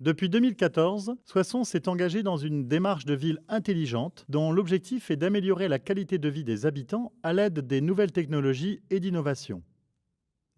Depuis 2014, Soissons s'est engagé dans une démarche de ville intelligente dont l'objectif est d'améliorer la qualité de vie des habitants à l'aide des nouvelles technologies et d'innovations.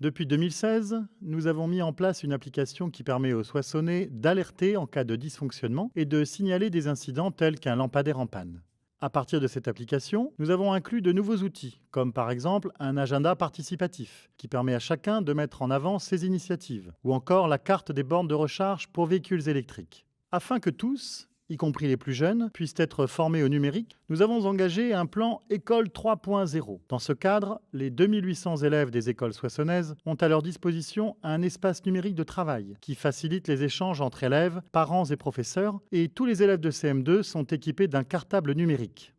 Depuis 2016, nous avons mis en place une application qui permet aux Soissonnais d'alerter en cas de dysfonctionnement et de signaler des incidents tels qu'un lampadaire en panne. À partir de cette application, nous avons inclus de nouveaux outils, comme par exemple un agenda participatif, qui permet à chacun de mettre en avant ses initiatives, ou encore la carte des bornes de recharge pour véhicules électriques. Afin que tous, y compris les plus jeunes, puissent être formés au numérique, nous avons engagé un plan École 3.0. Dans ce cadre, les 2800 élèves des écoles soissonnaises ont à leur disposition un espace numérique de travail qui facilite les échanges entre élèves, parents et professeurs, et tous les élèves de CM2 sont équipés d'un cartable numérique.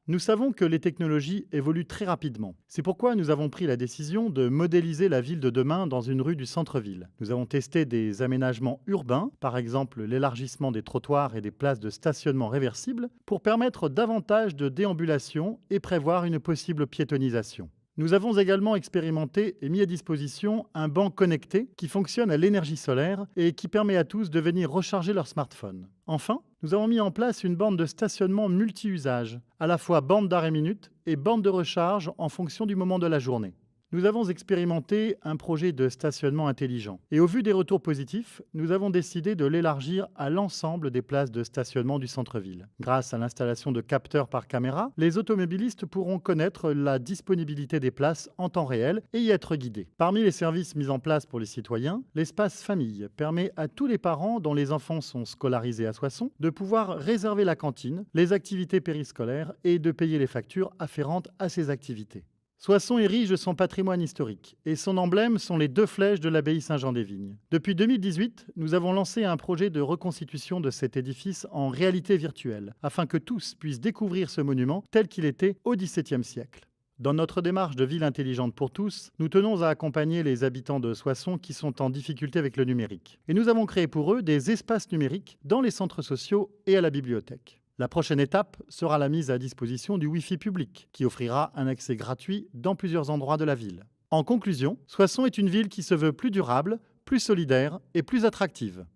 Nous savons que les technologies évoluent très rapidement. C'est pourquoi nous avons pris la décision de modéliser la ville de demain dans une rue du centre-ville. Nous avons testé des aménagements urbains, par exemple l'élargissement des trottoirs et des places de stationnement réversibles, pour permettre davantage de déambulation et prévoir une possible piétonisation. Nous avons également expérimenté et mis à disposition un banc connecté qui fonctionne à l'énergie solaire et qui permet à tous de venir recharger leur smartphone. Enfin, nous avons mis en place une bande de stationnement multi-usage, à la fois bande d'arrêt minute et bande de recharge en fonction du moment de la journée. Nous avons expérimenté un projet de stationnement intelligent et au vu des retours positifs, nous avons décidé de l'élargir à l'ensemble des places de stationnement du centre-ville. Grâce à l'installation de capteurs par caméra, les automobilistes pourront connaître la disponibilité des places en temps réel et y être guidés. Parmi les services mis en place pour les citoyens, l'espace famille permet à tous les parents dont les enfants sont scolarisés à Soissons de pouvoir réserver la cantine, les activités périscolaires et de payer les factures afférentes à ces activités. Soissons est riche de son patrimoine historique et son emblème sont les deux flèches de l'abbaye Saint-Jean-des-Vignes. Depuis 2018, nous avons lancé un projet de reconstitution de cet édifice en réalité virtuelle, afin que tous puissent découvrir ce monument tel qu'il était au XVIIe siècle. Dans notre démarche de ville intelligente pour tous, nous tenons à accompagner les habitants de Soissons qui sont en difficulté avec le numérique. Et nous avons créé pour eux des espaces numériques dans les centres sociaux et à la bibliothèque. La prochaine étape sera la mise à disposition du Wi-Fi public, qui offrira un accès gratuit dans plusieurs endroits de la ville. En conclusion, Soissons est une ville qui se veut plus durable, plus solidaire et plus attractive.